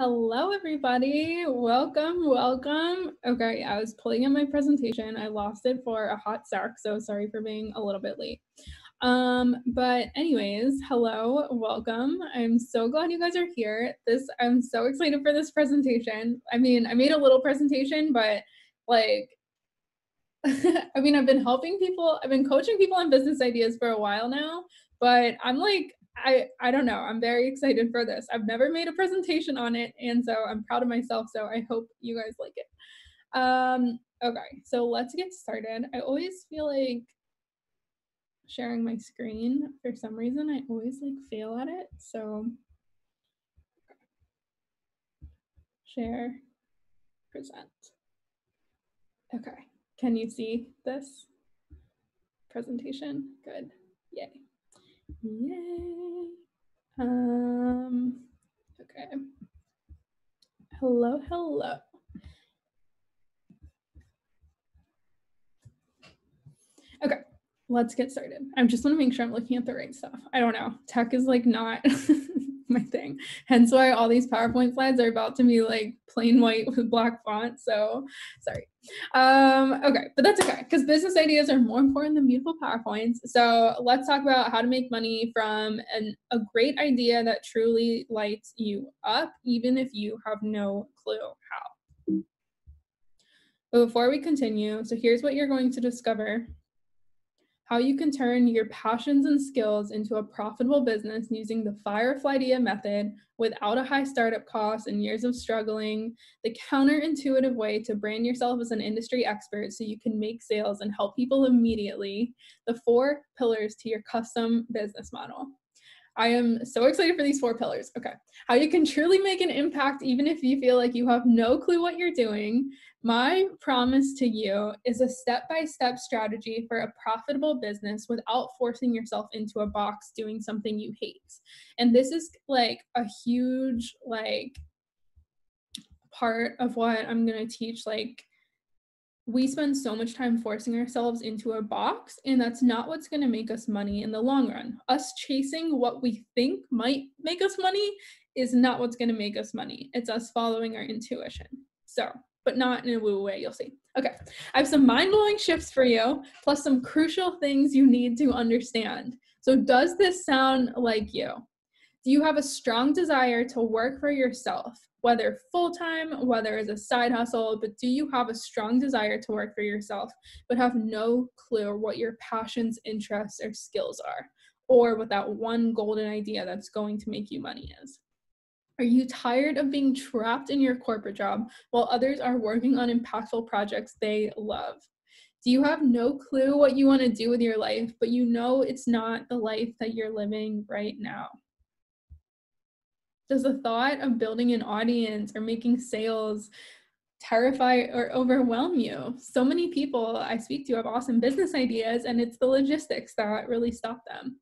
Hello, everybody. Welcome. Okay, I was pulling in my presentation. I lost it for a hot sec, so sorry for being a little bit late. But anyways, hello, welcome. I'm so glad you guys are here. I'm so excited for this presentation. I mean, I made a little presentation, but like, I've been helping people, I've been coaching people on business ideas for a while now, but I'm like, I don't know. I'm very excited for this. I've never made a presentation on it, and so I'm proud of myself. So I hope you guys like it. Okay, so let's get started. I always feel like sharing my screen. For some reason, I always like fail at it. So share, present. Okay, can you see this presentation? Good. Yay. Yay. Okay. Hello. Okay, let's get started. I just want to make sure I'm looking at the right stuff. I don't know. Tech is like not my thing. Hence why all these PowerPoint slides are about to be like plain white with black font. So sorry. Okay, but that's okay because business ideas are more important than beautiful PowerPoints. So let's talk about how to make money from a great idea that truly lights you up, even if you have no clue how. But before we continue, so here's what you're going to discover: how you can turn your passions and skills into a profitable business using the Firefly Idea method without a high startup cost and years of struggling, the counterintuitive way to brand yourself as an industry expert so you can make sales and help people immediately, the 4 pillars to your custom business model. I am so excited for these 4 pillars. Okay. How you can truly make an impact even if you feel like you have no clue what you're doing. My promise to you is a step-by-step strategy for a profitable business without forcing yourself into a box doing something you hate. And this is like a huge part of what I'm going to teach. We spend so much time forcing ourselves into a box, and that's not what's going to make us money in the long run. Us chasing what we think might make us money is not what's going to make us money. It's us following our intuition. So, but not in a woo way, you'll see. Okay, I have some mind-blowing shifts for you, plus some crucial things you need to understand. So does this sound like you? Do you have a strong desire to work for yourself, whether full-time, whether as a side hustle, but do you have a strong desire to work for yourself, but have no clue what your passions, interests, or skills are, or what that one golden idea that's going to make you money is? Are you tired of being trapped in your corporate job while others are working on impactful projects they love? Do you have no clue what you want to do with your life, but you know it's not the life that you're living right now? Does the thought of building an audience or making sales terrify or overwhelm you? So many people I speak to have awesome business ideas, and it's the logistics that really stop them.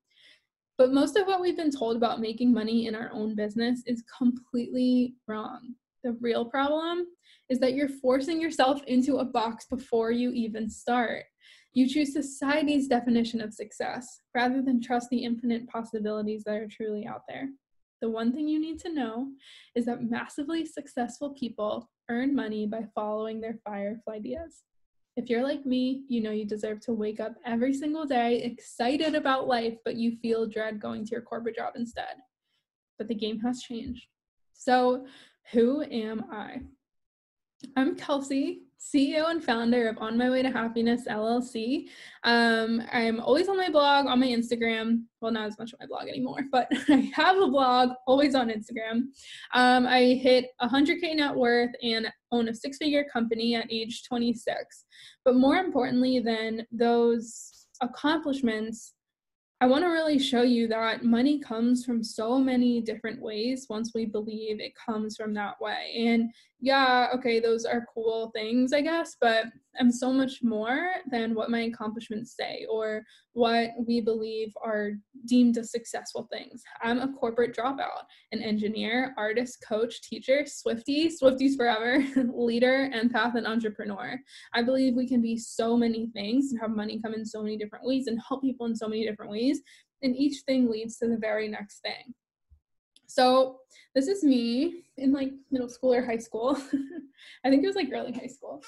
But most of what we've been told about making money in our own business is completely wrong. The real problem is that you're forcing yourself into a box before you even start. You choose society's definition of success rather than trust the infinite possibilities that are truly out there. The one thing you need to know is that massively successful people earn money by following their Firefly ideas. If you're like me, you know you deserve to wake up every single day excited about life, but you feel dread going to your corporate job instead. But the game has changed. So, who am I? I'm Kelsey, CEO and founder of On My Way to Happiness, LLC. I'm always on my blog, on my Instagram. Well, not as much on my blog anymore, but I have a blog, always on Instagram. I hit 100K net worth and own a 6-figure company at age 26. But more importantly than those accomplishments, I want to really show you that money comes from so many different ways once we believe it comes from that way. And yeah, okay, those are cool things, I guess, but I'm so much more than what my accomplishments say or what we believe are deemed as successful things. I'm a corporate dropout, an engineer, artist, coach, teacher, Swifties forever, leader, empath, and entrepreneur. I believe we can be so many things and have money come in so many different ways and help people in so many different ways, and each thing leads to the very next thing. So this is me in like middle school or high school. I think it was like early high school.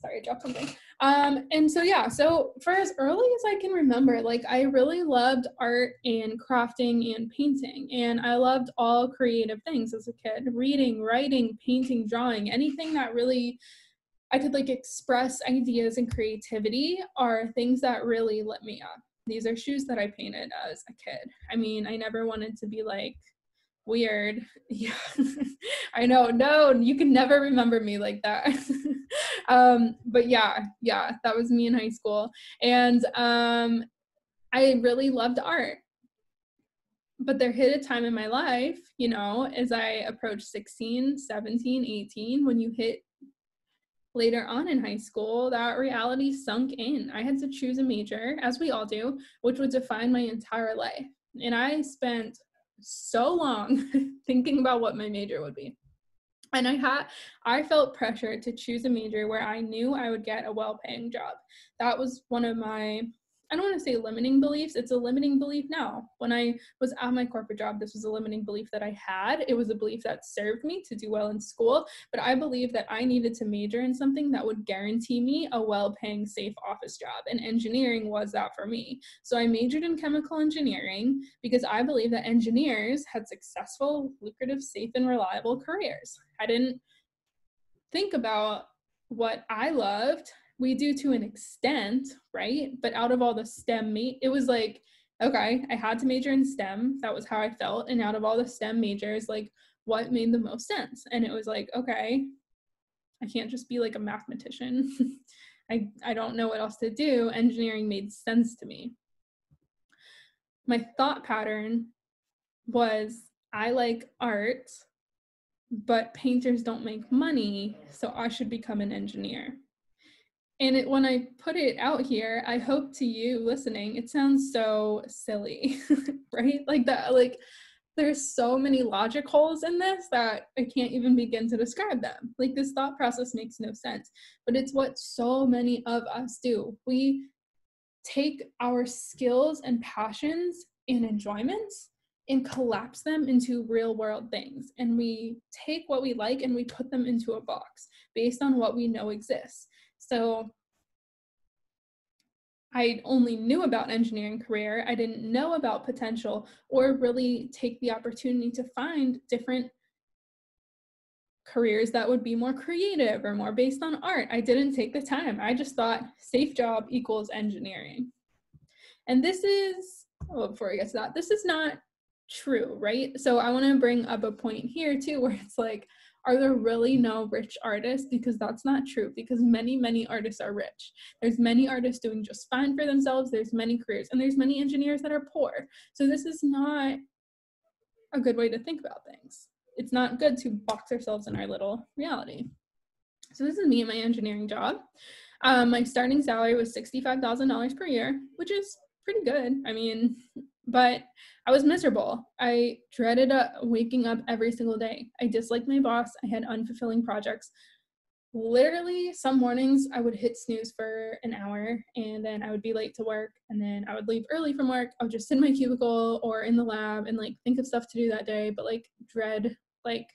Sorry, I dropped something. And so, yeah, so for as early as I can remember, like I really loved art and crafting and painting. And I loved all creative things as a kid, reading, writing, painting, drawing, anything that really I could like express ideas and creativity are things that really lit me up. These are shoes that I painted as a kid. I mean, I never wanted to be like weird. Yeah. I know. No, you can never remember me like that. But yeah, that was me in high school. And I really loved art. But there hit a time in my life, you know, as I approached 16, 17, 18, when you hit later on in high school, that reality sunk in. I had to choose a major, as we all do, which would define my entire life. And I spent so long thinking about what my major would be. And I felt pressure to choose a major where I knew I would get a well-paying job. That was one of my, I don't want to say limiting beliefs. It's a limiting belief now. When I was at my corporate job, this was a limiting belief that I had. It was a belief that served me to do well in school, but I believed that I needed to major in something that would guarantee me a well-paying, safe office job, and engineering was that for me. So I majored in chemical engineering because I believe that engineers had successful, lucrative, safe, and reliable careers. I didn't think about what I loved. We do to an extent, right? But out of all the STEM, it was like, okay, I had to major in STEM. That was how I felt. And out of all the STEM majors, like what made the most sense? And it was like, okay, I can't just be like a mathematician. I don't know what else to do. Engineering made sense to me. My thought pattern was I like art, but painters don't make money, so I should become an engineer. And when I put it out here, I hope to you listening, it sounds so silly, right? Like that, like there's so many logic holes in this that I can't even begin to describe them. Like this thought process makes no sense, but it's what so many of us do. We take our skills and passions and enjoyments and collapse them into real world things. And we take what we like and we put them into a box based on what we know exists. So I only knew about engineering career. I didn't know about potential or really take the opportunity to find different careers that would be more creative or more based on art. I didn't take the time. I just thought safe job equals engineering. And this is, well, before I get to that, this is not true, right? So I want to bring up a point here too, where it's like, are there really no rich artists? Because that's not true, because many, many artists are rich. There's many artists doing just fine for themselves. There's many careers, and there's many engineers that are poor. So this is not a good way to think about things. It's not good to box ourselves in our little reality. So this is me and my engineering job. My starting salary was $65,000 per year, which is pretty good. I mean, but I was miserable. I dreaded waking up every single day. I disliked my boss. I had unfulfilling projects. Literally, some mornings I would hit snooze for an hour and then I would be late to work, and then I would leave early from work. I would just sit in my cubicle or in the lab and like think of stuff to do that day, but like dread, like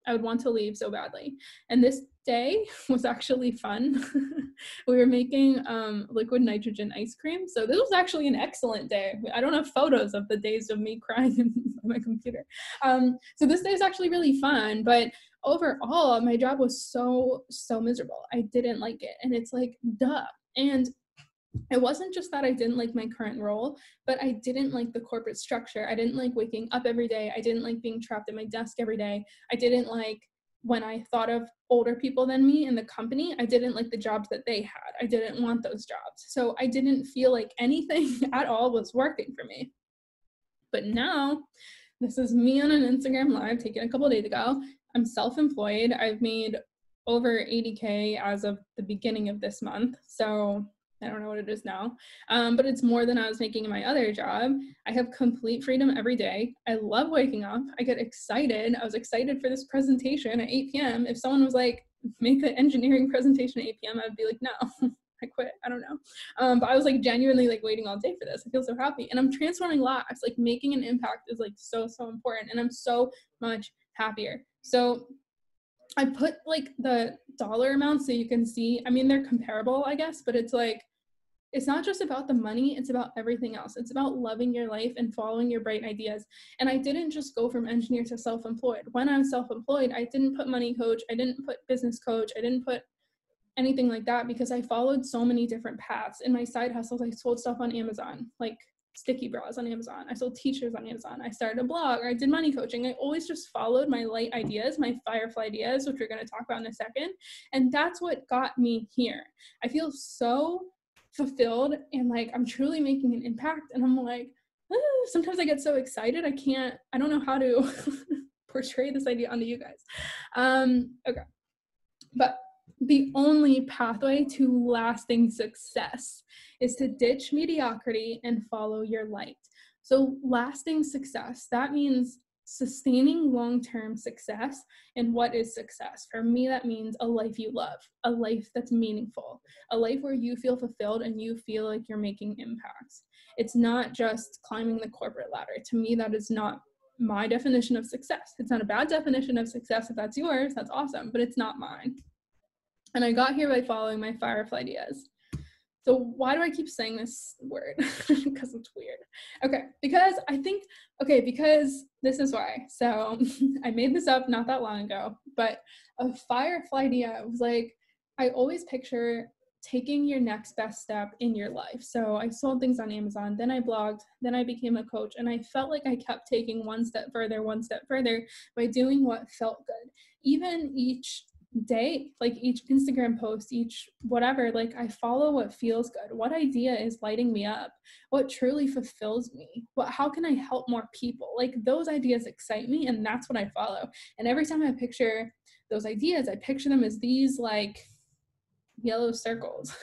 I would want to leave so badly. And this day was actually fun. We were making liquid nitrogen ice cream. So this was actually an excellent day. I don't have photos of the days of me crying in my computer. So this day is actually really fun, but overall, my job was so miserable. I didn't like it. And it's like, duh. And it wasn't just that I didn't like my current role, but I didn't like the corporate structure. I didn't like waking up every day. I didn't like being trapped at my desk every day. I didn't like when I thought of older people than me in the company, I didn't like the jobs that they had. I didn't want those jobs. So I didn't feel like anything at all was working for me. But now, this is me on an Instagram live taken a couple of days ago. I'm self-employed. I've made over 80K as of the beginning of this month. So I don't know what it is now, but it's more than I was making in my other job. I have complete freedom every day. I love waking up. I get excited. I was excited for this presentation at 8 p.m. If someone was like, make an engineering presentation at 8 p.m., I'd be like, no, I quit. I don't know. But I was like genuinely like waiting all day for this. I feel so happy. And I'm transforming lives. Like making an impact is like so, so important. And I'm so much happier. So I put like the dollar amount so you can see. I mean, they're comparable, I guess, but it's like, it's not just about the money, it's about everything else. It's about loving your life and following your bright ideas. And I didn't just go from engineer to self-employed. When I was self-employed, I didn't put money coach, I didn't put business coach, I didn't put anything like that because I followed so many different paths. In my side hustles, I sold stuff on Amazon, like sticky bras on Amazon. I sold t-shirts on Amazon. I started a blog, or I did money coaching. I always just followed my light ideas, my Firefly ideas, which we're going to talk about in a second. And that's what got me here. I feel so fulfilled and like I'm truly making an impact. And I'm like, sometimes I get so excited. I don't know how to portray this idea onto you guys. Okay. But the only pathway to lasting success is to ditch mediocrity and follow your light. So lasting success, that means sustaining long-term success. And what is success? For me, that means a life you love, a life that's meaningful, a life where you feel fulfilled and you feel like you're making impacts. It's not just climbing the corporate ladder. To me, that is not my definition of success. It's not a bad definition of success. If that's yours, that's awesome, but it's not mine. And I got here by following my Firefly Ideas. So why do I keep saying this word? Because it's weird. Okay, because this is why. So I made this up not that long ago, but a Firefly idea was like, I always picture taking your next best step in your life. So I sold things on Amazon, then I blogged, then I became a coach, and I felt like I kept taking one step further by doing what felt good. Even each day, like each Instagram post, each whatever, like I follow what feels good. What idea is lighting me up? What truly fulfills me? How can I help more people? Like those ideas excite me, and that's what I follow. And every time I picture those ideas, I picture them as these like yellow circles.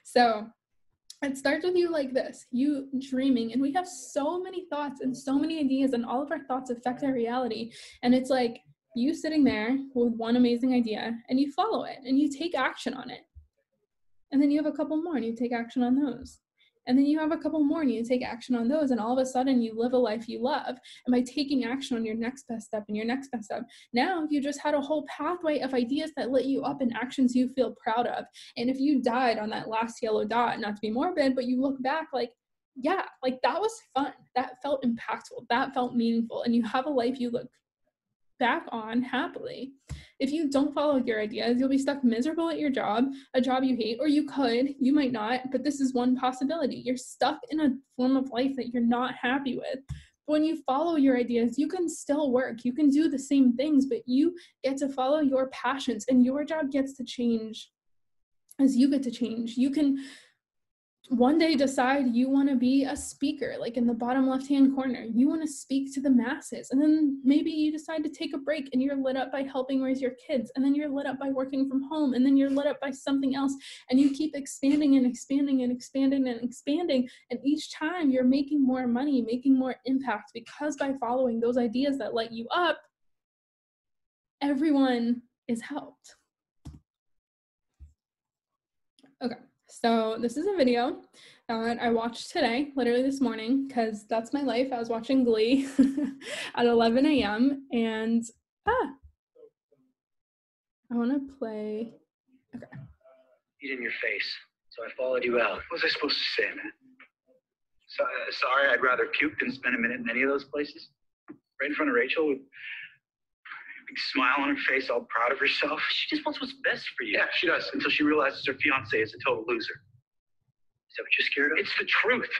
So it starts with you like this, you dreaming, and we have so many thoughts and so many ideas, and all of our thoughts affect our reality. And it's like you sitting there with one amazing idea and you follow it and you take action on it. And then you have a couple more and you take action on those. And then you have a couple more and you take action on those. And all of a sudden you live a life you love. And by taking action on your next best step and your next best step, now you just had a whole pathway of ideas that lit you up and actions you feel proud of. And if you died on that last yellow dot, not to be morbid, but you look back like, yeah, like that was fun. That felt impactful. That felt meaningful. And you have a life you look back on happily. If you don't follow your ideas, you'll be stuck miserable at your job, a job you hate, or you might not, but this is one possibility. You're stuck in a form of life that you're not happy with. But when you follow your ideas, you can still work. You can do the same things, but you get to follow your passions, and your job gets to change as you get to change. You can one day decide you want to be a speaker, like in the bottom left-hand corner. You want to speak to the masses. And then maybe you decide to take a break and you're lit up by helping raise your kids. And then you're lit up by working from home. And then you're lit up by something else. And you keep expanding and expanding and expanding and expanding. And each time you're making more money, making more impact, because by following those ideas that light you up, everyone is helped. Okay. So this is a video that I watched today, literally this morning, because that's my life. I was watching Glee at 11 a.m. and I want to play. Okay. Eat in your face. So I followed you out. What was I supposed to say, man? So, sorry, I'd rather puke than spend a minute in any of those places. Right in front of Rachel with a big smile on her face, all proud of herself. She just wants what's best for you. Yeah, she does, until she realizes her fiance is a total loser. Is that what you're scared of? It's the truth.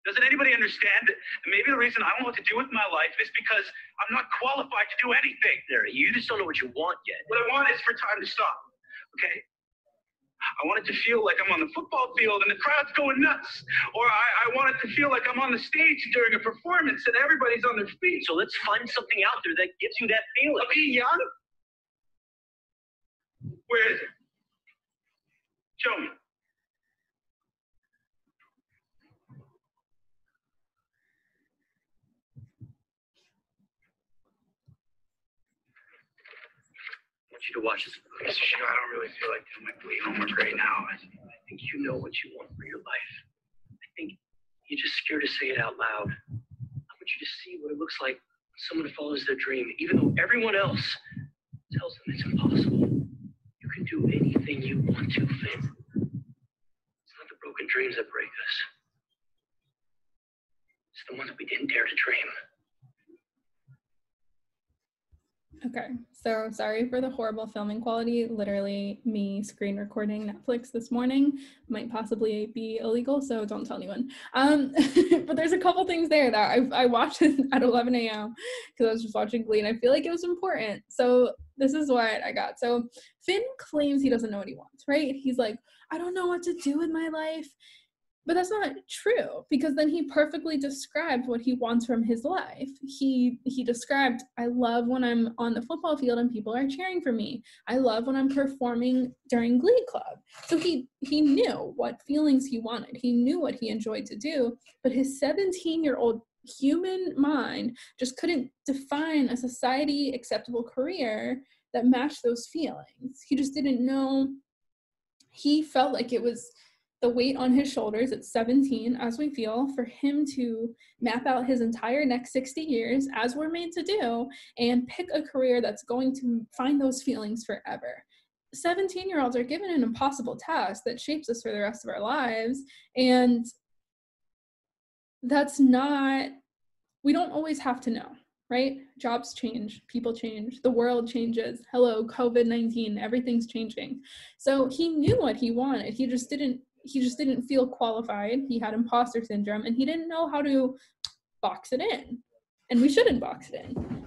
Doesn't anybody understand that maybe the reason I don't know what to do with my life is because I'm not qualified to do anything? There, you just don't know what you want yet. What I want is for time to stop, okay? I want it to feel like I'm on the football field and the crowd's going nuts. Or I want it to feel like I'm on the stage during a performance and everybody's on their feet. So let's find something out there that gives you that feeling. Of being young? Where is it? Show me. you to watch this. Mr. Shaw, I don't really feel like doing my plea homework right now. I think you know what you want for your life. I think you're just scared to say it out loud. I want you to see what it looks like when someone follows their dream, even though everyone else tells them it's impossible. You can do anything you want to, Finn. It's not the broken dreams that break us. It's the ones we didn't dare to dream. Okay, so sorry for the horrible filming quality. Literally, me screen recording Netflix this morning might possibly be illegal, so don't tell anyone. But there's a couple things there that I watched at 11 a.m. because I was just watching Glee, and I feel like it was important. So this is what I got. So Finn claims he doesn't know what he wants, right? He's like, I don't know what to do with my life. But that's not true, because then he perfectly described what he wants from his life. He described, I love when I'm on the football field and people are cheering for me. I love when I'm performing during Glee Club. So he knew what feelings he wanted. He knew what he enjoyed to do, but his 17-year-old human mind just couldn't define a society acceptable career that matched those feelings. He just didn't know. He felt like it was the weight on his shoulders at 17, as we feel, for him to map out his entire next 60 years, as we're made to do, and pick a career that's going to find those feelings forever. 17-year-olds are given an impossible task that shapes us for the rest of our lives, and that's not, we don't always have to know, right? Jobs change, people change, the world changes. Hello, COVID-19, everything's changing. So he knew what he wanted. He just didn't feel qualified. He had imposter syndrome, and he didn't know how to box it in. And we shouldn't box it in.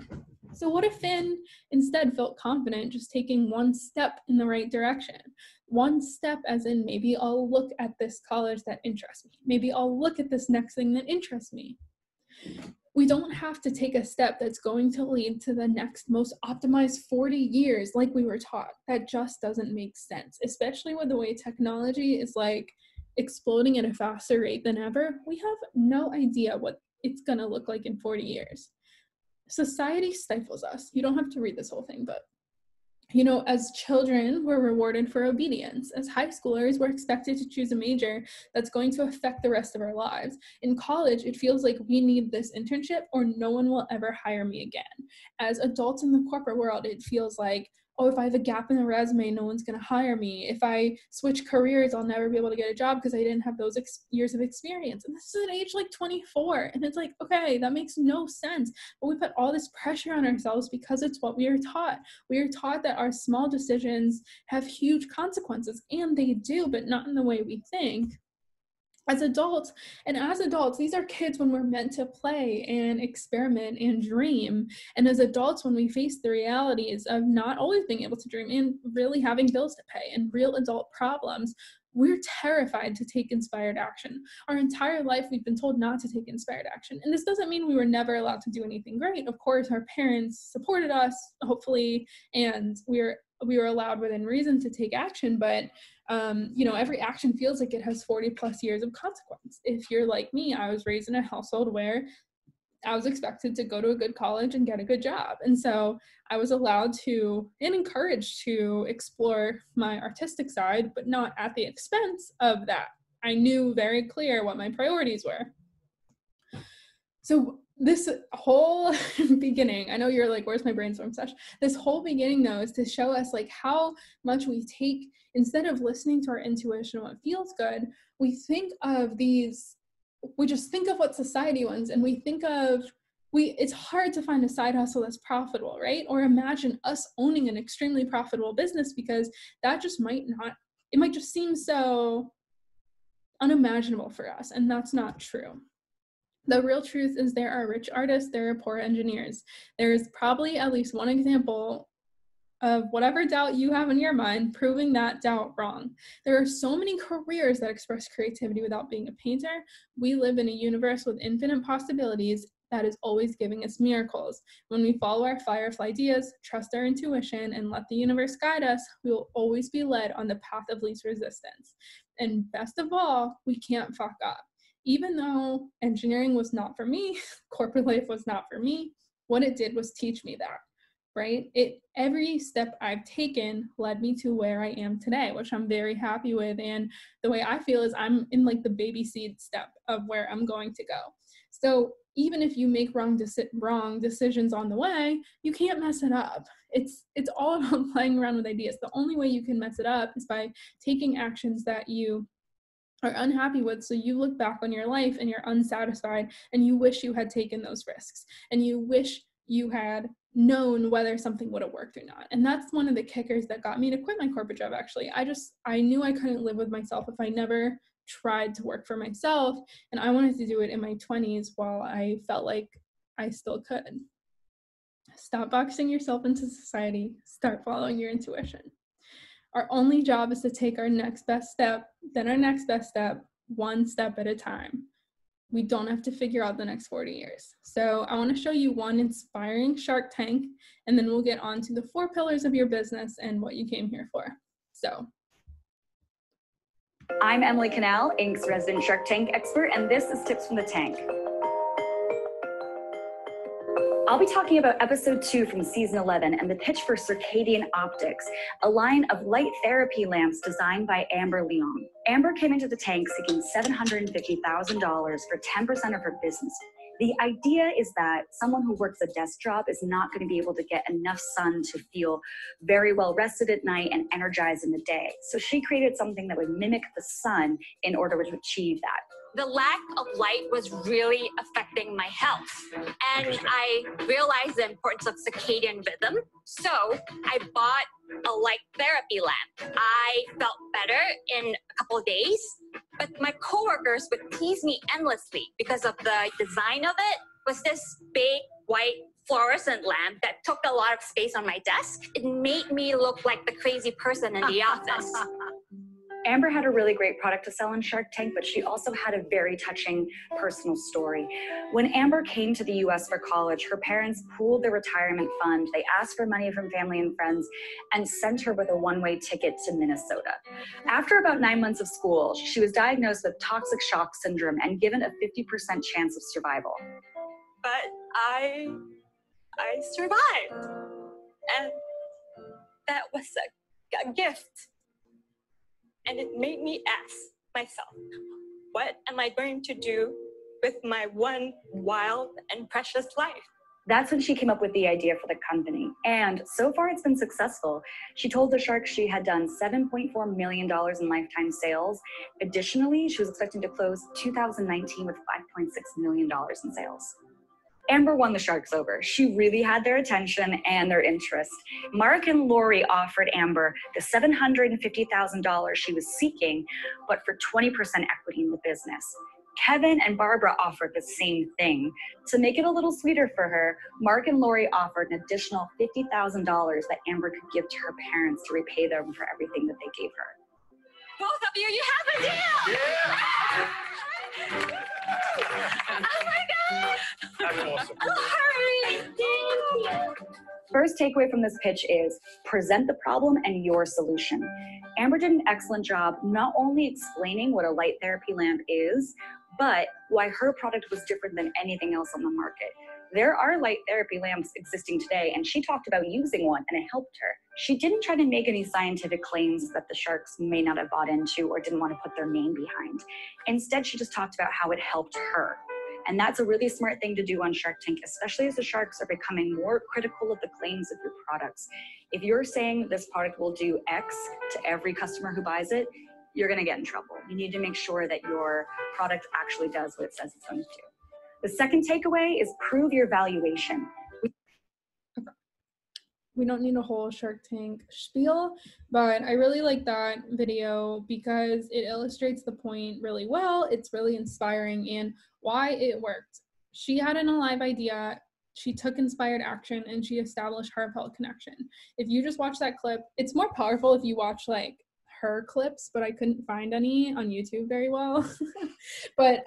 So what if Finn instead felt confident just taking one step in the right direction? One step as in, maybe I'll look at this college that interests me. Maybe I'll look at this next thing that interests me. We don't have to take a step that's going to lead to the next most optimized 40 years like we were taught. That just doesn't make sense, especially with the way technology is like exploding at a faster rate than ever. We have no idea what it's going to look like in 40 years. Society stifles us. You don't have to read this whole thing, but as children, we're rewarded for obedience. As high schoolers, we're expected to choose a major that's going to affect the rest of our lives. In college, it feels like we need this internship or no one will ever hire me again. As adults in the corporate world, it feels like, oh, if I have a gap in the resume, no one's going to hire me. If I switch careers, I'll never be able to get a job because I didn't have those years of experience. And this is at age like 24. And it's like, okay, that makes no sense. But we put all this pressure on ourselves because it's what we are taught. We are taught that our small decisions have huge consequences, and they do, but not in the way we think. As adults, these are kids when we're meant to play and experiment and dream. And as adults, when we face the realities of not always being able to dream and really having bills to pay and real adult problems, we're terrified to take inspired action. Our entire life, we've been told not to take inspired action. And this doesn't mean we were never allowed to do anything great. Of course, our parents supported us, hopefully, and we were allowed within reason to take action, but every action feels like it has 40 plus years of consequence. If you're like me, I was raised in a household where I was expected to go to a good college and get a good job. And so I was allowed to and encouraged to explore my artistic side, but not at the expense of that. I knew very clear what my priorities were. So this whole beginning, I know you're like, where's my brainstorm session? This whole beginning, though, is to show us like how much we take, instead of listening to our intuition and what feels good, we just think of what society wants, and it's hard to find a side hustle that's profitable, right? Or imagine us owning an extremely profitable business, because that just might just seem so unimaginable for us, and that's not true. The real truth is there are rich artists, there are poor engineers. There's probably at least one example of whatever doubt you have in your mind proving that doubt wrong. There are so many careers that express creativity without being a painter. We live in a universe with infinite possibilities that is always giving us miracles. When we follow our Firefly Ideas, trust our intuition, and let the universe guide us, we will always be led on the path of least resistance. And best of all, we can't fuck up. Even though engineering was not for me, corporate life was not for me, what it did was teach me that. right? Every step I've taken led me to where I am today, which I'm very happy with. And the way I feel is I'm in like the baby seed step of where I'm going to go. So even if you make wrong decisions on the way, you can't mess it up. It's all about playing around with ideas. The only way you can mess it up is by taking actions that you are unhappy with. So you look back on your life and you're unsatisfied and you wish you had taken those risks and you wish you had known whether something would have worked or not. And that's one of the kickers that got me to quit my corporate job. Actually, I knew I couldn't live with myself if I never tried to work for myself, and I wanted to do it in my 20s while I felt like I still could. Stop boxing yourself into society. Start following your intuition. Our only job is to take our next best step, then our next best step, one step at a time. We don't have to figure out the next 40 years. So I want to show you one inspiring Shark Tank, and then we'll get on to the 4 pillars of your business and what you came here for. So I'm Emily Cannell, Inc.'s resident Shark Tank expert, and this is Tips from the Tank. I'll be talking about episode 2 from season 11 and the pitch for Circadian Optics, a line of light therapy lamps designed by Amber Leon. Amber came into the tank seeking $750,000 for 10% of her business. The idea is that someone who works a desk job is not going to be able to get enough sun to feel very well rested at night and energized in the day. So she created something that would mimic the sun in order to achieve that. The lack of light was really affecting my health. And I realized the importance of circadian rhythm. So I bought a light therapy lamp. I felt better in a couple of days, but my coworkers would tease me endlessly because of the design of it. Was this big white fluorescent lamp that took a lot of space on my desk. It made me look like the crazy person in the office. Amber had a really great product to sell on Shark Tank, but she also had a very touching personal story. When Amber came to the US for college, her parents pooled their retirement fund. They asked for money from family and friends and sent her with a one-way ticket to Minnesota. After about 9 months of school, she was diagnosed with toxic shock syndrome and given a 50% chance of survival. But I survived. And that was a gift. And it made me ask myself, what am I going to do with my one wild and precious life? That's when she came up with the idea for the company. And so far it's been successful. She told the Sharks she had done $7.4 million in lifetime sales. Additionally, she was expecting to close 2019 with $5.6 million in sales. Amber won the Sharks over. She really had their attention and their interest. Mark and Lori offered Amber the $750,000 she was seeking, but for 20% equity in the business. Kevin and Barbara offered the same thing. To make it a little sweeter for her, Mark and Lori offered an additional $50,000 that Amber could give to her parents to repay them for everything that they gave her. Both of you have a deal! Yeah. Oh my God! That's awesome. Lori, thank you! First takeaway from this pitch is present the problem and your solution. Amber did an excellent job not only explaining what a light therapy lamp is, but why her product was different than anything else on the market. There are light therapy lamps existing today, and she talked about using one, and it helped her. She didn't try to make any scientific claims that the Sharks may not have bought into or didn't want to put their name behind. Instead, she just talked about how it helped her. And that's a really smart thing to do on Shark Tank, especially as the Sharks are becoming more critical of the claims of your products. If you're saying this product will do X to every customer who buys it, you're going to get in trouble. You need to make sure that your product actually does what it says it's going to do. The second takeaway is prove your valuation. We don't need a whole Shark Tank spiel, but I really like that video because it illustrates the point really well. It's really inspiring and why it worked. She had an alive idea, she took inspired action, and she established heartfelt connection. If you just watch that clip, it's more powerful if you watch like her clips, but I couldn't find any on YouTube very well. But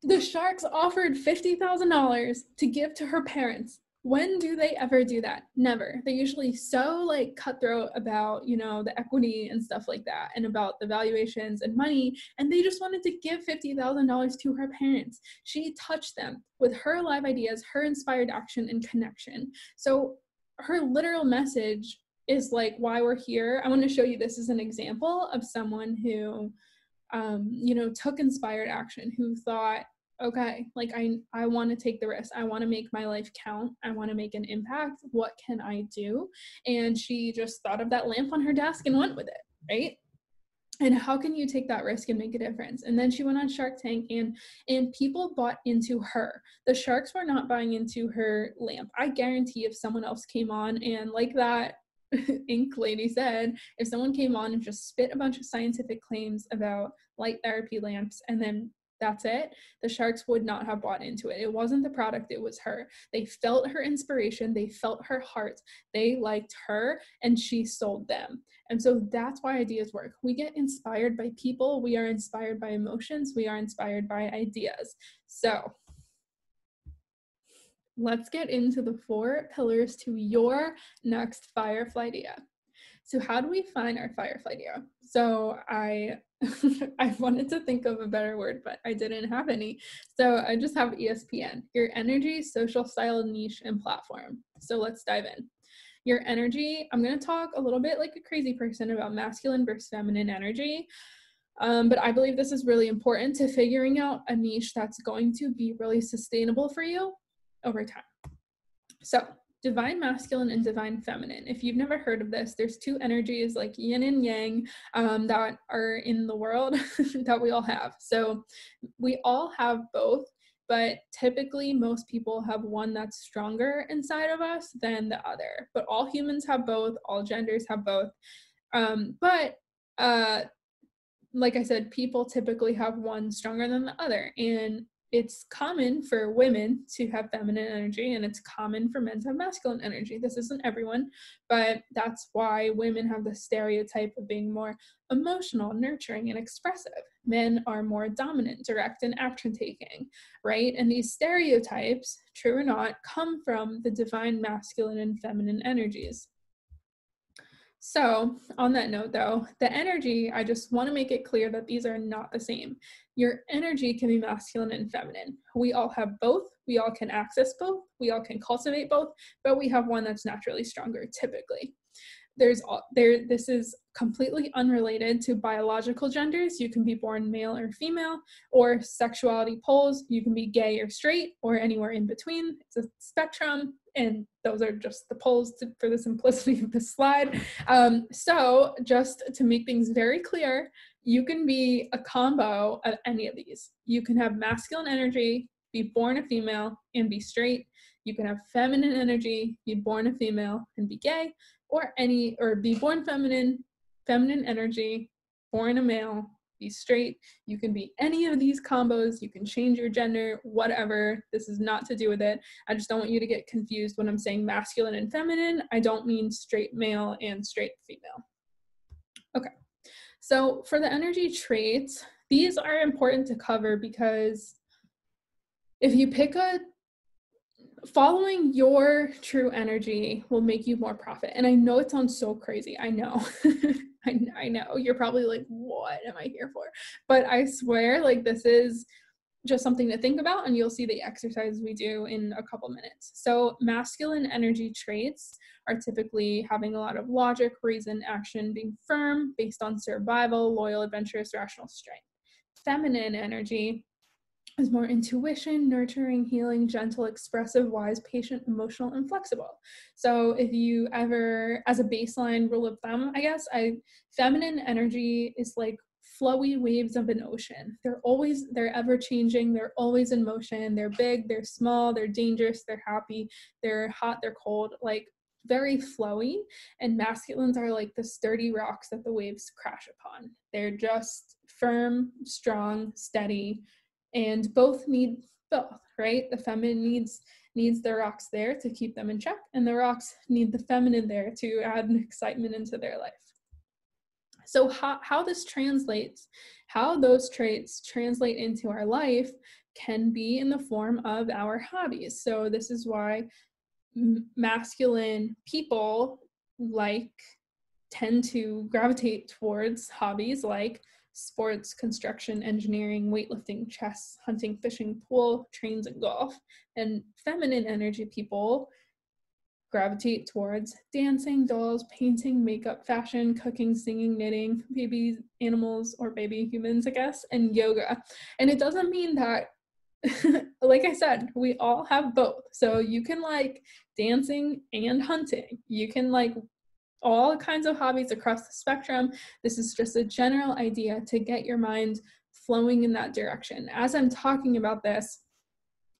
the Sharks offered $50,000 to give to her parents When do they ever do that? Never. They're usually so like cutthroat about, you know, the equity and stuff like that, and about the valuations and money. And they just wanted to give $50,000 to her parents. She touched them with her live ideas, her inspired action and connection. So her literal message is like why we're here. I want to show you this as an example of someone who, you know, took inspired action, who thought, okay, like I want to take the risk. I want to make my life count. I want to make an impact. What can I do? And she just thought of that lamp on her desk and went with it, right? And how can you take that risk and make a difference? And then she went on Shark Tank, and people bought into her. The sharks were not buying into her lamp. I guarantee if someone else came on and, like that Ink lady said, if someone came on and just spit a bunch of scientific claims about light therapy lamps and then that's it, the sharks would not have bought into it. It wasn't the product, it was her. They felt her inspiration, they felt her heart, they liked her, and she sold them. And so that's why ideas work. We get inspired by people, we are inspired by emotions, we are inspired by ideas. So let's get into the 4 pillars to your next Firefly idea. So how do we find our Firefly idea? So I wanted to think of a better word, but I didn't have any. So I just have ESPN, your energy, social style, niche, and platform. So let's dive in. Your energy, I'm going to talk a little bit like a crazy person about masculine versus feminine energy. But I believe this is really important to figuring out a niche that's going to be really sustainable for you over time. So divine masculine and divine feminine. If you've never heard of this, there's 2 energies like yin and yang that are in the world that we all have. So we all have both, but typically most people have one that's stronger inside of us than the other. But all humans have both, all genders have both. Like I said, people typically have one stronger than the other. And it's common for women to have feminine energy, and it's common for men to have masculine energy. This isn't everyone, but that's why women have the stereotype of being more emotional, nurturing, and expressive. Men are more dominant, direct, and action-taking, right? And these stereotypes, true or not, come from the divine masculine and feminine energies. So on that note though, the energy, I just want to make it clear that these are not the same. Your energy can be masculine and feminine. We all have both. We all can access both. We all can cultivate both, but we have one that's naturally stronger typically. This is completely unrelated to biological genders. You can be born male or female, or sexuality poles. You can be gay or straight, or anywhere in between. It's a spectrum, and those are just the poles for the simplicity of the slide. So just to make things very clear, you can be a combo of any of these. You can have masculine energy, be born a female, and be straight. You can have feminine energy, be born a female, and be gay, or be born feminine energy, born a male, be straight. You can be any of these combos. You can change your gender, whatever. This is not to do with it. I just don't want you to get confused when I'm saying masculine and feminine. I don't mean straight male and straight female. Okay. So for the energy traits, these are important to cover because if you pick following your true energy will make you more profit. And I know it sounds so crazy. I know. I know. You're probably like, what am I here for? But I swear, like, this is just something to think about, and you'll see the exercises we do in a couple minutes. So masculine energy traits are typically having a lot of logic, reason, action, being firm, based on survival, loyal, adventurous, rational strength. Feminine energy is more intuition, nurturing, healing, gentle, expressive, wise, patient, emotional, and flexible. So if you ever, as a baseline rule of thumb, I guess, feminine energy is like flowy waves of an ocean. They're ever changing, they're always in motion, they're big, they're small, they're dangerous, they're happy, they're hot, they're cold, like very flowy. And masculines are like the sturdy rocks that the waves crash upon. They're just firm, strong, steady, and both need both, right? The feminine needs the rocks there to keep them in check, and the rocks need the feminine there to add an excitement into their life. So how those traits translate into our life can be in the form of our hobbies. So this is why masculine people tend to gravitate towards hobbies like sports, construction, engineering, weightlifting, chess, hunting, fishing, pool, trains, and golf. And feminine energy people gravitate towards dancing, dolls, painting, makeup, fashion, cooking, singing, knitting, baby animals or baby humans, I guess, and yoga. And it doesn't mean that, like I said, we all have both. So you can like dancing and hunting. You can like all kinds of hobbies across the spectrum. This is just a general idea to get your mind flowing in that direction. As I'm talking about this,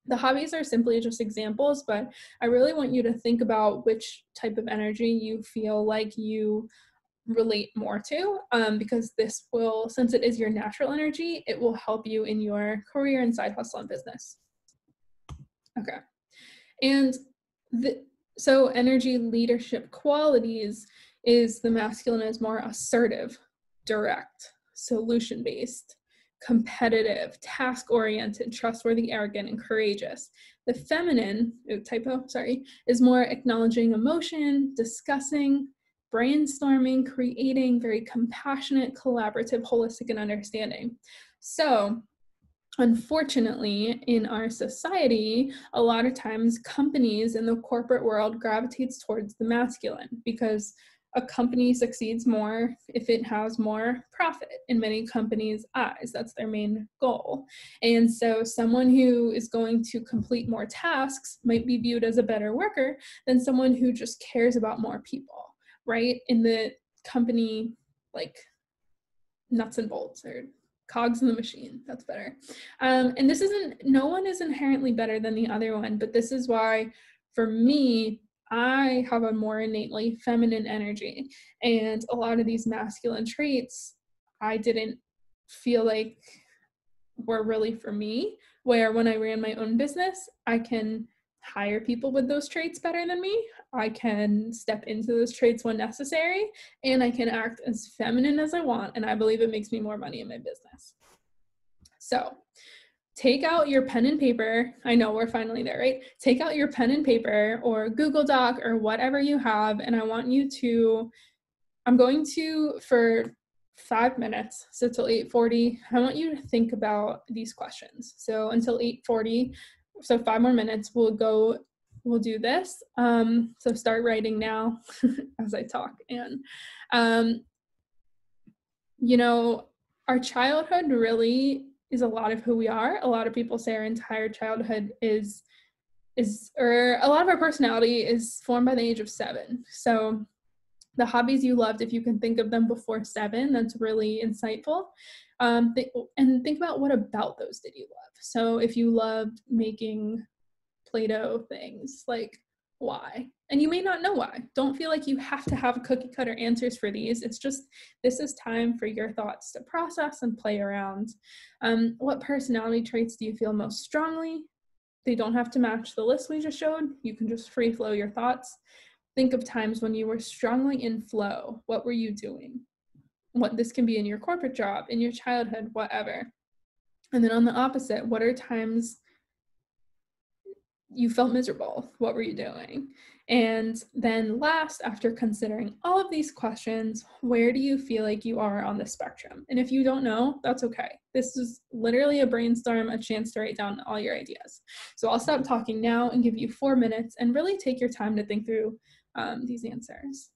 the hobbies are simply just examples, but I really want you to think about which type of energy you feel like you relate more to, because this will, since it is your natural energy, it will help you in your career and side hustle and business. Okay. And so energy leadership qualities is the masculine is more assertive, direct, solution-based, competitive, task-oriented, trustworthy, arrogant, and courageous. The feminine, is more acknowledging emotion, discussing, brainstorming, creating, very compassionate, collaborative, holistic, and understanding. So unfortunately, in our society, a lot of times companies in the corporate world gravitates towards the masculine because a company succeeds more if it has more profit in many companies' eyes. That's their main goal. And so someone who is going to complete more tasks might be viewed as a better worker than someone who just cares about more people, right? In the company, like nuts and bolts or cogs in the machine. That's better. And this no one is inherently better than the other one, but this is why for me, I have a more innately feminine energy, and a lot of these masculine traits I didn't feel like were really for me, where when I ran my own business, I can hire people with those traits better than me. I can step into those traits when necessary, and I can act as feminine as I want, and I believe it makes me more money in my business. So take out your pen and paper. I know we're finally there, right? Take out your pen and paper or Google Doc or whatever you have, and I'm going to, for 5 minutes, so till 8:40, I want you to think about these questions. So until 8:40, so 5 more minutes, we'll do this. So start writing now as I talk. And, our childhood really is a lot of who we are. A lot of people say our entire childhood or a lot of our personality is formed by the age of 7. So the hobbies you loved, if you can think of them before 7, that's really insightful. And think about what about those did you love? So if you loved making Play-Doh things, like why? And you may not know why. Don't feel like you have to have cookie cutter answers for these. It's just, this is time for your thoughts to process and play around. What personality traits do you feel most strongly? They don't have to match the list we just showed. You can just free flow your thoughts. Think of times when you were strongly in flow. What were you doing? This can be in your corporate job, in your childhood, whatever. And then on the opposite, what are times you felt miserable? What were you doing? And then last, after considering all of these questions, where do you feel like you are on the spectrum? And if you don't know, that's okay. This is literally a brainstorm, a chance to write down all your ideas. So I'll stop talking now and give you 4 minutes and really take your time to think through these answers.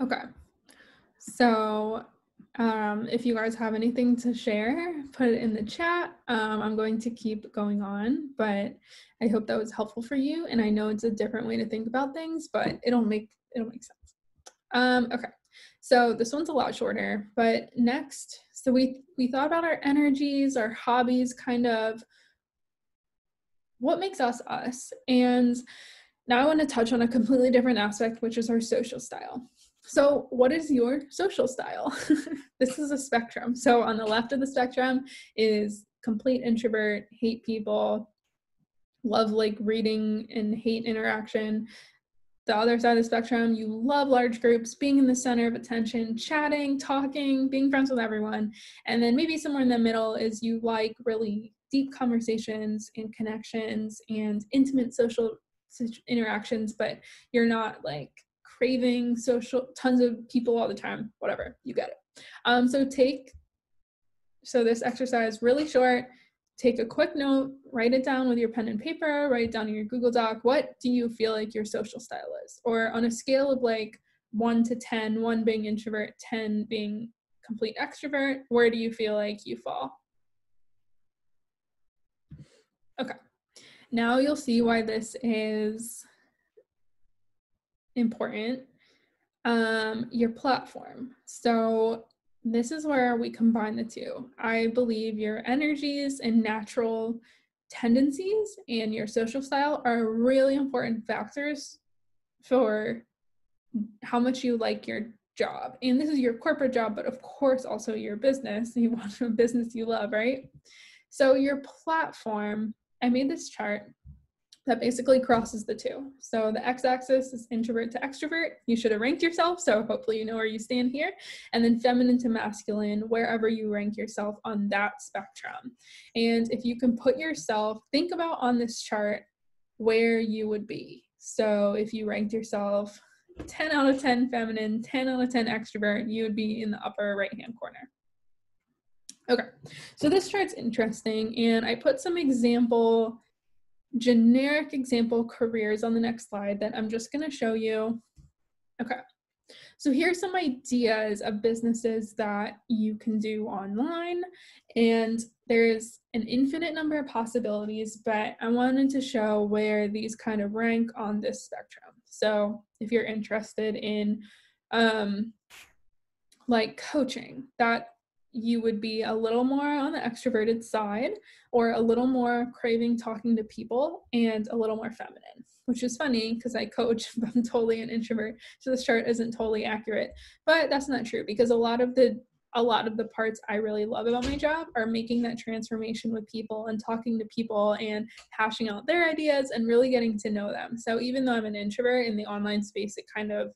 Okay. So if you guys have anything to share, put it in the chat. I'm going to keep going on, but I hope that was helpful for you. And I know it's a different way to think about things, but it'll make sense. Okay. So this one's a lot shorter, but next, so we thought about our energies, our hobbies, kind of what makes us us. And now I want to touch on a completely different aspect, which is our social style. So what is your social style? This is a spectrum. So on the left of the spectrum is complete introvert, hate people, love like reading and hate interaction. The other side of the spectrum, you love large groups, being in the center of attention, chatting, talking, being friends with everyone. And then maybe somewhere in the middle is you like really deep conversations and connections and intimate social interactions, but you're not like craving social tons of people all the time, whatever, you get it. So this exercise really short. Take a quick note, write it down with your pen and paper, write it down in your Google Doc. What do you feel like your social style is? Or on a scale of like 1 to 10, 1 being introvert, 10 being complete extrovert, where do you feel like you fall? Okay, now you'll see why this is important. Your platform. So this is where we combine the two. I believe your energies and natural tendencies and your social style are really important factors for how much you like your job. And this is your corporate job, but of course also your business. You want a business you love, right? So your platform, I made this chart that basically crosses the two. So the x-axis is introvert to extrovert. You should have ranked yourself, so hopefully you know where you stand here. And then feminine to masculine, wherever you rank yourself on that spectrum. And if you can put yourself, think about on this chart where you would be. So if you ranked yourself 10 out of 10 feminine, 10 out of 10 extrovert, you would be in the upper right-hand corner. Okay, so this chart's interesting, and I put some generic example careers on the next slide that I'm just going to show you. Okay, so here's some ideas of businesses that you can do online, and there's an infinite number of possibilities, but I wanted to show where these kind of rank on this spectrum. So if you're interested in like coaching, that you would be a little more on the extroverted side, or a little more craving talking to people, and a little more feminine, which is funny because I coach, but I'm totally an introvert. So this chart isn't totally accurate, but that's not true, because a lot of the parts I really love about my job are making that transformation with people and talking to people and hashing out their ideas and really getting to know them. So even though I'm an introvert in the online space, it kind of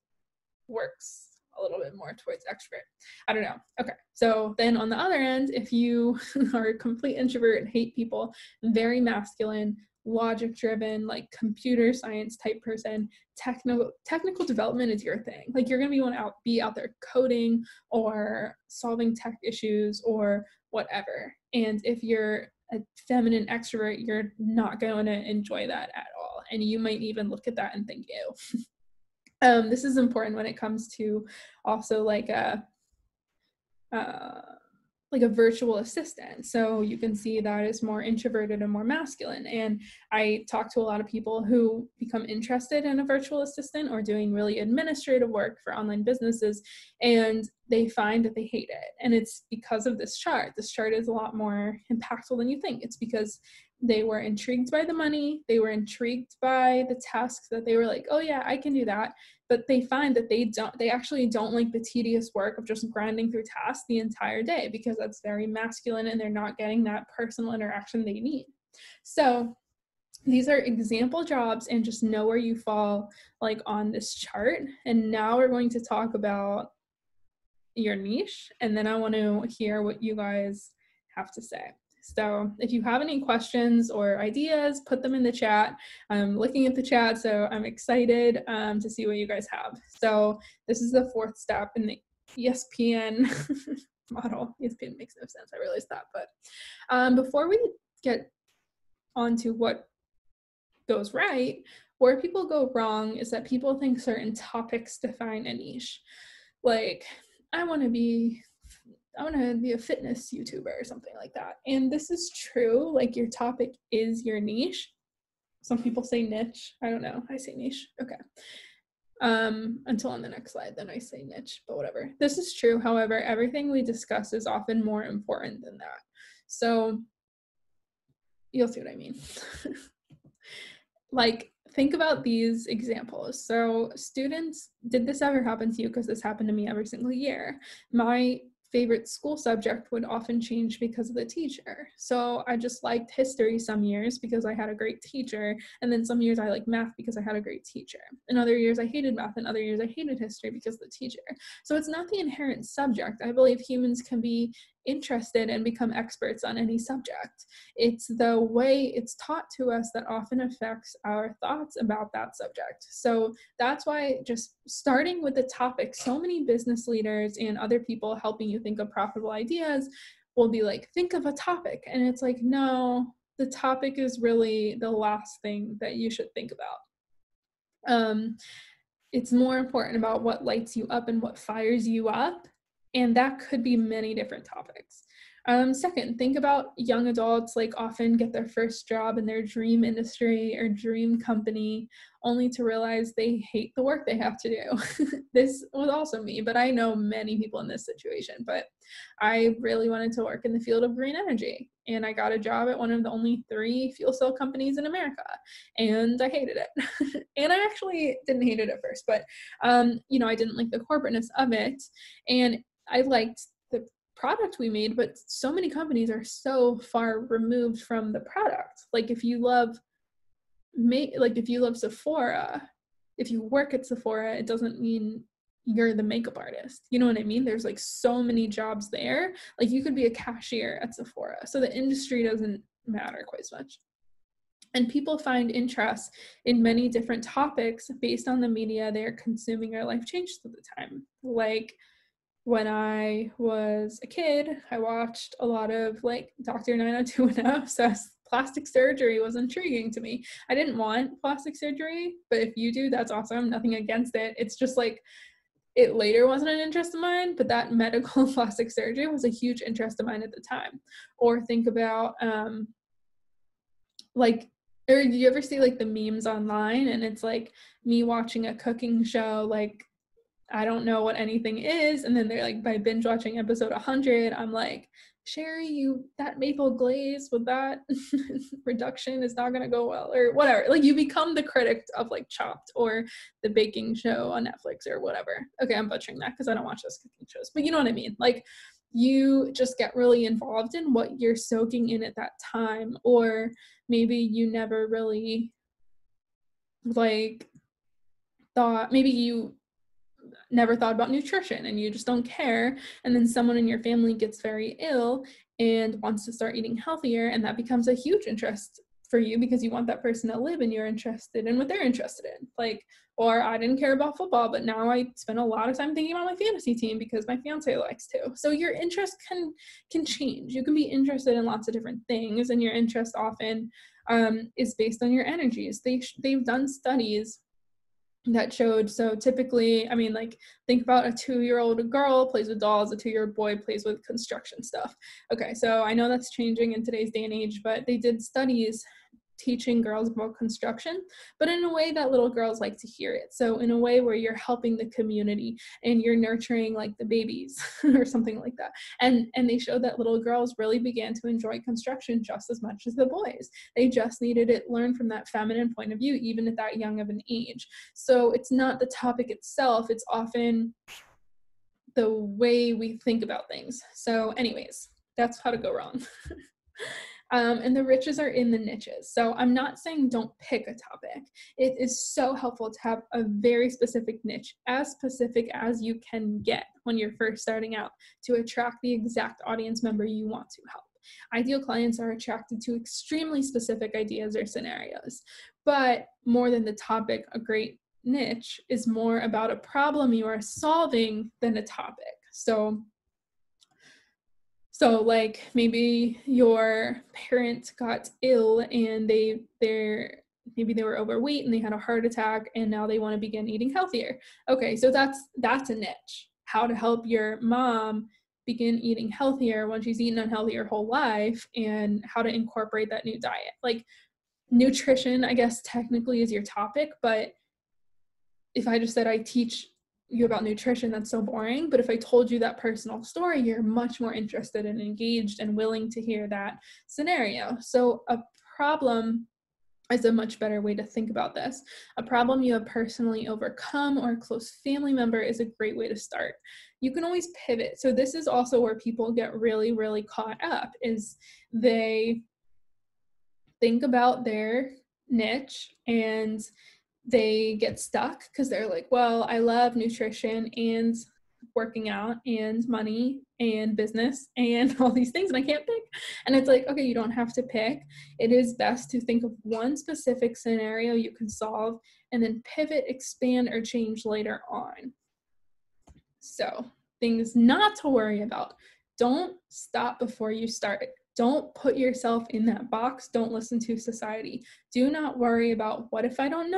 works a little bit more towards extrovert. I don't know. Okay. So then on the other end, if you are a complete introvert and hate people, very masculine, logic driven, like computer science type person, technical development is your thing. Like you're going to be out there coding or solving tech issues or whatever. And if you're a feminine extrovert, you're not going to enjoy that at all. And you might even look at that and think, ew. This is important when it comes to also like a virtual assistant. So you can see that is more introverted and more masculine. And I talk to a lot of people who become interested in a virtual assistant or doing really administrative work for online businesses, and they find that they hate it. And it's because of this chart. This chart is a lot more impactful than you think. It's because they were intrigued by the money. They were intrigued by the tasks that they were like, oh yeah, I can do that. But they find that they actually don't like the tedious work of just grinding through tasks the entire day, because that's very masculine and they're not getting that personal interaction they need. So these are example jobs, and just know where you fall like on this chart. And now we're going to talk about your niche, and then I want to hear what you guys have to say. So if you have any questions or ideas, put them in the chat. I'm looking at the chat, so I'm excited to see what you guys have. So this is the fourth step in the ESPN model. ESPN makes no sense, I realize that. But before we get on to what goes right, where people go wrong is that people think certain topics define a niche. like, I want to be a fitness YouTuber or something like that. And this is true. Like, your topic is your niche. Some people say niche. I don't know. I say niche. Okay. Until on the next slide, then I say niche, but whatever. This is true. However, everything we discuss is often more important than that. So you'll see what I mean. Like, think about these examples. So students, did this ever happen to you? Because this happened to me every single year. My favorite school subject would often change because of the teacher. So I just liked history some years because I had a great teacher, and then some years I liked math because I had a great teacher. In other years I hated math, and other years I hated history because of the teacher. So it's not the inherent subject. I believe humans can be interested and become experts on any subject. It's the way it's taught to us that often affects our thoughts about that subject. So that's why just starting with the topic, so many business leaders and other people helping you think of profitable ideas will be like, think of a topic. And it's like, no, the topic is really the last thing that you should think about. It's more important about what lights you up and what fires you up. And that could be many different topics. Second, think about young adults, like, often get their first job in their dream industry or dream company only to realize they hate the work they have to do. This was also me, but I know many people in this situation. But I really wanted to work in the field of green energy, and I got a job at one of the only 3 fuel cell companies in America, and I hated it. And I actually didn't hate it at first, but I didn't like the corporateness of it, and I liked the product we made, but so many companies are so far removed from the product. Like, if you love Sephora, if you work at Sephora, it doesn't mean you're the makeup artist. You know what I mean? There's like so many jobs there. Like, you could be a cashier at Sephora. So the industry doesn't matter quite as much. And people find interest in many different topics based on the media they're consuming or life changes at the time. Like, when I was a kid, I watched a lot of like Dr. 90210, so plastic surgery was intriguing to me. I didn't want plastic surgery, but if you do, that's awesome. Nothing against it. It's just like, it later wasn't an interest of mine, but that medical plastic surgery was a huge interest of mine at the time. Or think about or do you ever see like the memes online, and it's like me watching a cooking show, like, I don't know what anything is, and then they're like, by binge watching episode 100, I'm like, Sherry, that maple glaze with that reduction is not gonna go well, or whatever. Like, you become the critic of like Chopped or the baking show on Netflix or whatever. Okay, I'm butchering that because I don't watch those cooking shows, but you know what I mean. Like, you just get really involved in what you're soaking in at that time, or maybe you never really maybe you never thought about nutrition and you just don't care, and then someone in your family gets very ill and wants to start eating healthier, and that becomes a huge interest for you because you want that person to live and you're interested in what they're interested in. Like, or I didn't care about football, but now I spend a lot of time thinking about my fantasy team because my fiance likes to. So your interest can change. You can be interested in lots of different things, and your interest often is based on your energies. They've done studies that showed, so typically, I mean, like, think about a 2-year-old girl plays with dolls, a 2-year-old boy plays with construction stuff. Okay, so I know that's changing in today's day and age, but they did studies teaching girls about construction, but in a way that little girls like to hear it. So in a way where you're helping the community and you're nurturing like the babies or something like that. And they showed that little girls really began to enjoy construction just as much as the boys. They just needed it learned from that feminine point of view, even at that young of an age. So it's not the topic itself, it's often the way we think about things. So anyways, that's how to go wrong. And the riches are in the niches. So I'm not saying don't pick a topic. It is so helpful to have a very specific niche, as specific as you can get when you're first starting out, to attract the exact audience member you want to help. Ideal clients are attracted to extremely specific ideas or scenarios, but more than the topic, a great niche is more about a problem you are solving than a topic. So like, maybe your parent got ill and maybe they were overweight and they had a heart attack and now they want to begin eating healthier. Okay, so that's a niche. how to help your mom begin eating healthier when she's eaten unhealthy her whole life, and how to incorporate that new diet. Like, nutrition, I guess, technically is your topic, but if I just said I teach you about nutrition, that's so boring. But if I told you that personal story, you're much more interested and engaged and willing to hear that scenario. So a problem is a much better way to think about this. A problem you have personally overcome or a close family member is a great way to start. You can always pivot. So this is also where people get really, really caught up, is they think about their niche and they get stuck because they're like, well, I love nutrition and working out and money and business and all these things, and I can't pick. And it's like, okay, you don't have to pick. It is best to think of one specific scenario you can solve and then pivot, expand, or change later on. So, things not to worry about. Don't stop before you start. Don't put yourself in that box. Don't listen to society. Do not worry about, what if I don't know